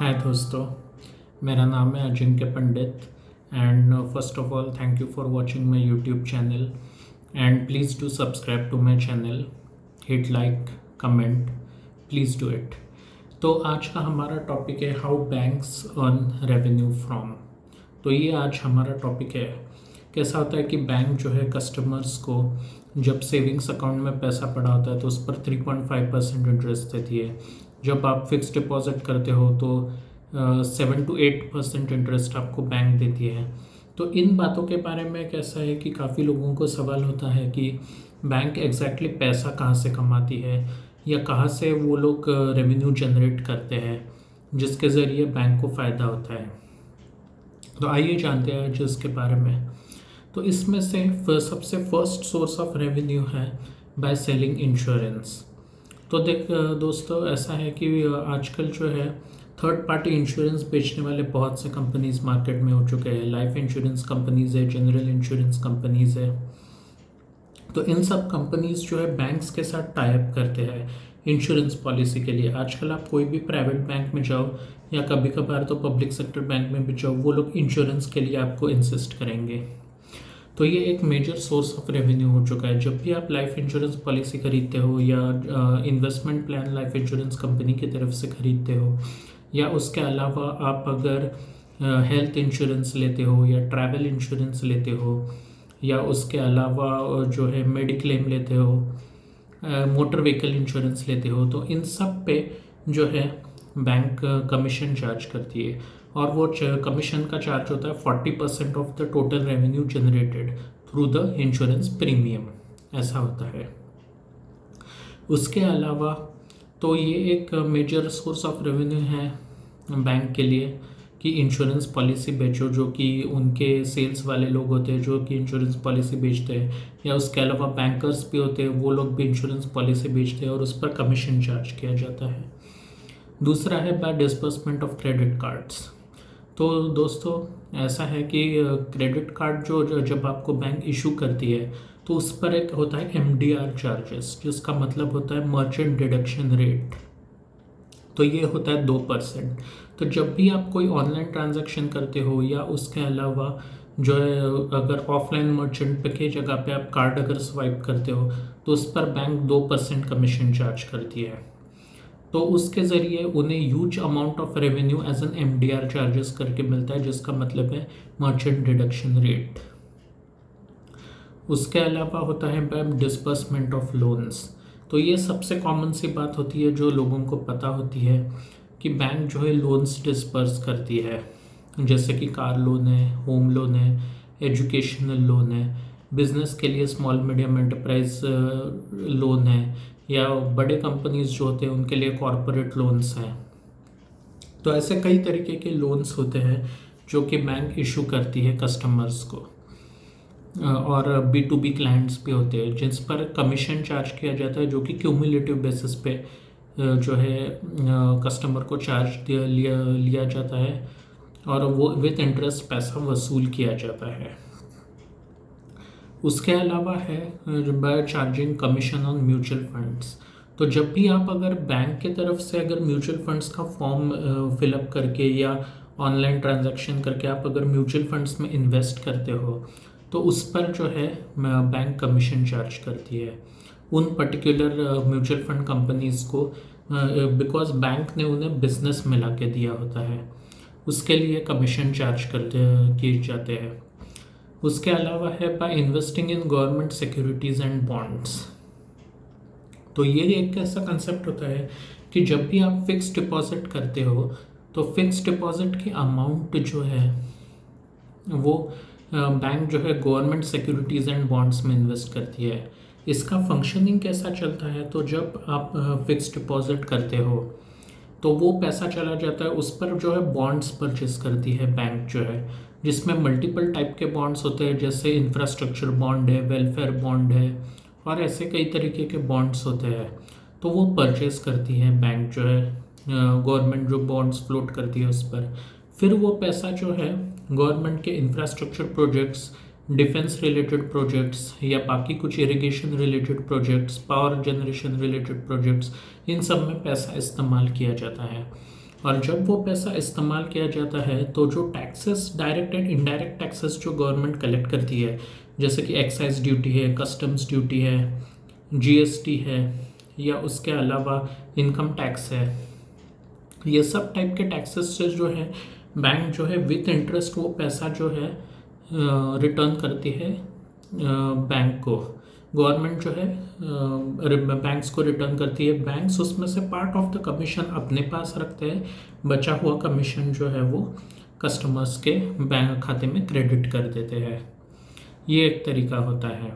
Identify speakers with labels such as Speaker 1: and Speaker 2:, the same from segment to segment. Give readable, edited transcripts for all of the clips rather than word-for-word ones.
Speaker 1: हाय दोस्तों, मेरा नाम है Ajinkya Pandit and first of all thank you for watching my YouTube channel and please do subscribe to my channel, hit like, comment, please do it. तो आज का हमारा टॉपिक है how banks earn revenue from. तो ये आज हमारा टॉपिक है। कैसा होता है कि बैंक जो है कस्टमर्स को जब सेविंग्स अकाउंट में पैसा पड़ा होता है तो उस पर 3.5% इंटरेस्ट देती है। जब आप फिक्स डिपॉजिट करते हो तो 7 to 8% इंटरेस्ट आपको बैंक देती है। तो इन बातों के बारे में कैसा है कि काफ़ी लोगों को सवाल होता है कि बैंक एग्जैक्टली पैसा कहाँ से कमाती है या कहाँ से वो लोग रेवेन्यू जनरेट करते हैं जिसके ज़रिए बैंक को फ़ायदा होता है। तो आइए जानते हैं आज इसके बारे में। तो इसमें से सबसे फर्स्ट सोर्स ऑफ रेवेन्यू है बाय सेलिंग इंश्योरेंस। तो देख दोस्तों, ऐसा है कि आजकल जो है थर्ड पार्टी इंश्योरेंस बेचने वाले बहुत से कंपनीज मार्केट में हो चुके हैं। लाइफ इंश्योरेंस कंपनीज है, जनरल इंश्योरेंस कंपनीज है। तो इन सब कंपनीज जो है बैंक्स के साथ टाई अप करते हैं इंश्योरेंस पॉलिसी के लिए। आजकल आप कोई भी प्राइवेट बैंक में जाओ या कभी कभार तो पब्लिक सेक्टर बैंक में भी जाओ, वो लोग इंश्योरेंस के लिए आपको इंसिस्ट करेंगे। तो ये एक मेजर सोर्स ऑफ रेवेन्यू हो चुका है। जब भी आप लाइफ इंश्योरेंस पॉलिसी खरीदते हो या investment plan life insurance company की तरफ से खरीदते हो, या उसके अलावा आप अगर हेल्थ इंश्योरेंस लेते हो या ट्रैवल इंश्योरेंस लेते हो या उसके अलावा जो है मेडिक्लेम लेते हो, मोटर व्हीकल इंश्योरेंस लेते हो, तो इन सब पे जो है बैंक कमीशन चार्ज करती है। और वो कमीशन का चार्ज होता है 40% of the total revenue generated through the insurance premium, ऐसा होता है। उसके अलावा तो ये एक मेजर सोर्स ऑफ रेवेन्यू है बैंक के लिए कि इंश्योरेंस पॉलिसी बेचो, जो कि उनके सेल्स वाले लोग होते हैं जो कि इंश्योरेंस पॉलिसी बेचते हैं, या उसके अलावा बैंकर्स भी होते हैं, वो लोग भी इंश्योरेंस पॉलिसी बेचते हैं और उस पर कमीशन चार्ज किया जाता है। दूसरा है by disbursement of credit cards. तो दोस्तों, ऐसा है कि क्रेडिट कार्ड जो जब आपको बैंक इशू करती है तो उस पर एक होता है MDR चार्जेस, जिसका मतलब होता है मर्चेंट डिडक्शन रेट। तो ये होता है 2%। तो जब भी आप कोई ऑनलाइन ट्रांजैक्शन करते हो या उसके अलावा जो है अगर ऑफलाइन मर्चेंट पे की जगह पे आप कार्ड अगर स्वाइप करते हो तो उस पर बैंक 2% कमीशन चार्ज करती है। तो उसके ज़रिए उन्हें huge amount of revenue as an MDR charges करके मिलता है, जिसका मतलब है मर्चेंट डिडक्शन रेट। उसके अलावा होता है बाय डिस्बर्समेंट ऑफ लोन्स। तो ये सबसे कॉमन सी बात होती है जो लोगों को पता होती है कि बैंक जो है लोन्स डिस्पर्स करती है, जैसे कि कार लोन है, होम लोन है, एजुकेशनल लोन है, बिजनेस के लिए स्मॉल मीडियम एंटरप्राइज लोन है, या बड़े कंपनीज जो होते हैं उनके लिए कॉरपोरेट लोन्स हैं। तो ऐसे कई तरीके के लोन्स होते हैं जो कि बैंक इशू करती है कस्टमर्स को। और B2B क्लाइंट्स भी होते हैं जिस पर कमीशन चार्ज किया जाता है, जो कि क्यूमुलेटिव बेसिस पे जो है कस्टमर को चार्ज लिया जाता है और वो विथ इंटरेस्ट पैसा वसूल किया जाता है। उसके अलावा है by charging commission on mutual funds. तो जब भी आप अगर बैंक के तरफ से अगर म्यूचुअल फंड्स का फॉर्म फिलअप करके या ऑनलाइन ट्रांजैक्शन करके आप अगर म्यूचुअल फंड्स में इन्वेस्ट करते हो तो उस पर जो है बैंक कमीशन चार्ज करती है उन पर्टिकुलर म्यूचुअल फंड कंपनीज़ को, बिकॉज बैंक ने उन्हें बिजनेस में ला के दिया होता है, उसके लिए कमीशन चार्ज किए जाते हैं। उसके अलावा है by investing in government securities and bonds. तो ये एक ऐसा कंसेप्ट होता है कि जब भी आप फिक्स डिपॉजिट करते हो तो फिक्स डिपॉजिट की अमाउंट जो है वो बैंक जो है गवर्नमेंट सिक्योरिटीज़ एंड बॉन्ड्स में इन्वेस्ट करती है। इसका फंक्शनिंग कैसा चलता है, तो जब आप फिक्स डिपॉजिट करते हो तो वो पैसा चला जाता है उस पर जो है बॉन्ड्स परचेस करती है बैंक जो है, जिसमें मल्टीपल टाइप के बॉन्ड्स होते हैं, जैसे इंफ्रास्ट्रक्चर बॉन्ड है, वेलफेयर बॉन्ड है और ऐसे कई तरीके के बॉन्ड्स होते हैं। तो वो परचेस करती है बैंक जो है, गवर्नमेंट जो बॉन्ड्स फ्लोट करती है उस पर। फिर वो पैसा जो है गवर्नमेंट के infrastructure projects, defence related projects या बाकी कुछ irrigation related projects, power generation related projects, इन सब में पैसा इस्तेमाल किया जाता है। और जब वो पैसा इस्तेमाल किया जाता है तो जो taxes, direct and indirect taxes जो गवर्नमेंट कलेक्ट करती है, जैसे कि एक्साइज ड्यूटी है, कस्टम्स ड्यूटी है, जीएसटी है, या उसके अलावा इनकम टैक्स है, ये सब टाइप के टैक्सेस से जो है बैंक जो है विथ इंटरेस्ट वो पैसा जो है रिटर्न करती है बैंक को। गवर्नमेंट जो है बैंक्स को रिटर्न करती है, बैंक्स उसमें से पार्ट ऑफ द कमीशन अपने पास रखते हैं, बचा हुआ कमीशन जो है वो कस्टमर्स के बैंक खाते में क्रेडिट कर देते हैं। ये एक तरीका होता है।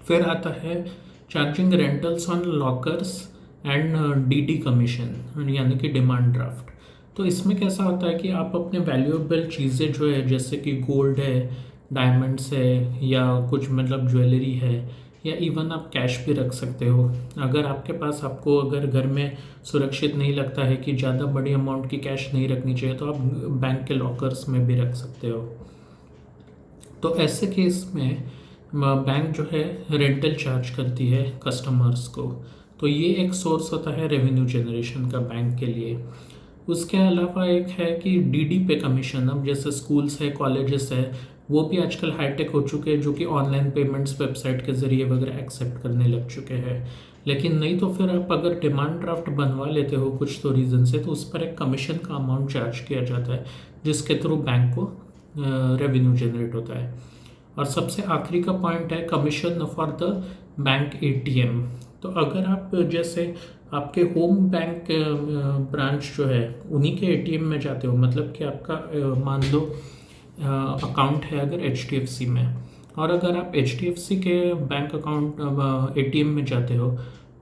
Speaker 1: फिर आता है charging rentals on lockers and DD commission, यानी कि डिमांड ड्राफ्ट। तो इसमें कैसा होता है कि आप अपने वैल्यूएबल चीज़ें जो है, जैसे कि गोल्ड है, डायमंड्स है, या कुछ मतलब ज्वेलरी है, या इवन आप कैश भी रख सकते हो। अगर आपके पास, आपको अगर घर में सुरक्षित नहीं लगता है कि ज़्यादा बड़ी अमाउंट की कैश नहीं रखनी चाहिए, तो आप बैंक के लॉकर्स में भी रख सकते हो। तो ऐसे केस में बैंक जो है रेंटल चार्ज करती है कस्टमर्स को। तो ये एक सोर्स होता है रेवेन्यू जनरेशन का बैंक के लिए। उसके अलावा एक है कि डीडी पे कमीशन। अब जैसे स्कूल्स है, कॉलेजेस है, वो भी आजकल हाईटेक हो चुके हैं, जो कि ऑनलाइन पेमेंट्स वेबसाइट के ज़रिए वगैरह एक्सेप्ट करने लग चुके हैं। लेकिन नहीं तो फिर आप अगर डिमांड ड्राफ्ट बनवा लेते हो कुछ तो रीज़न से, तो उस पर एक कमीशन का अमाउंट चार्ज किया जाता है, जिसके थ्रू बैंक को रेवेन्यू जनरेट होता है। और सबसे आखिरी का पॉइंट है commission for the bank ATM. तो अगर आप जैसे आपके होम बैंक ब्रांच जो है उन्हीं के एटीएम में जाते हो, मतलब कि आपका मान लो अकाउंट है अगर एचडीएफसी में, और अगर आप एचडीएफसी के बैंक अकाउंट एटीएम में जाते हो,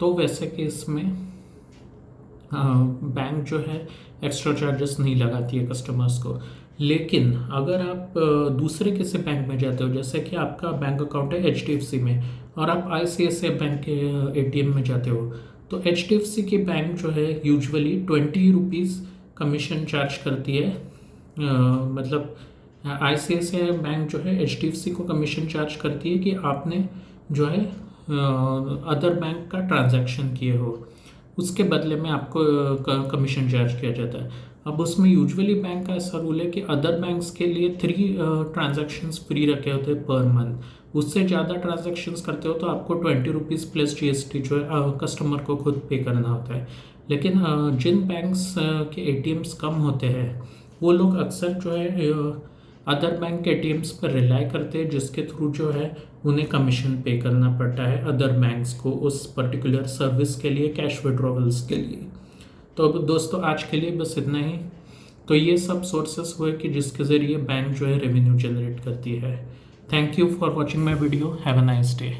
Speaker 1: तो वैसे केस में बैंक जो है एक्स्ट्रा चार्जेस नहीं लगाती है कस्टमर्स को। लेकिन अगर आप दूसरे किसी बैंक में जाते हो, जैसे कि आपका बैंक अकाउंट है एचडीएफसी में और आप आईसीआईसीआई बैंक के एटीएम में जाते हो, तो एचडीएफसी की बैंक जो है यूजुअली 20 रुपीज़ कमीशन चार्ज करती है। मतलब आईसीआईसीआई बैंक जो है एचडीएफसी को कमीशन चार्ज करती है कि आपने जो है अदर बैंक का ट्रांजैक्शन किए हो, उसके बदले में आपको कमीशन चार्ज किया जाता है। अब उसमें यूजुअली बैंक का ऐसा रूल है कि अदर बैंक्स के लिए 3 ट्रांजैक्शंस फ्री रखे होते हैं पर मंथ। उससे ज़्यादा ट्रांजैक्शंस करते हो तो आपको 20 रुपीज़ प्लस जीएसटी जो है कस्टमर को खुद पे करना होता है। लेकिन जिन बैंक्स के एटीएम्स कम होते हैं, वो लोग अक्सर जो है अदर बैंक के एटीएम्स पर रिलाई करते हैं, जिसके थ्रू जो है उन्हें कमीशन पे करना पड़ता है अदर बैंक्स को उस पर्टिकुलर सर्विस के लिए, कैश विड्रॉवल्स के लिए। तो अब दोस्तों आज के लिए बस इतना ही। तो ये सब सोर्सेस हुए कि जिसके ज़रिए बैंक जो है रेवेन्यू जनरेट करती है। Thank you for watching my video. Have a nice day.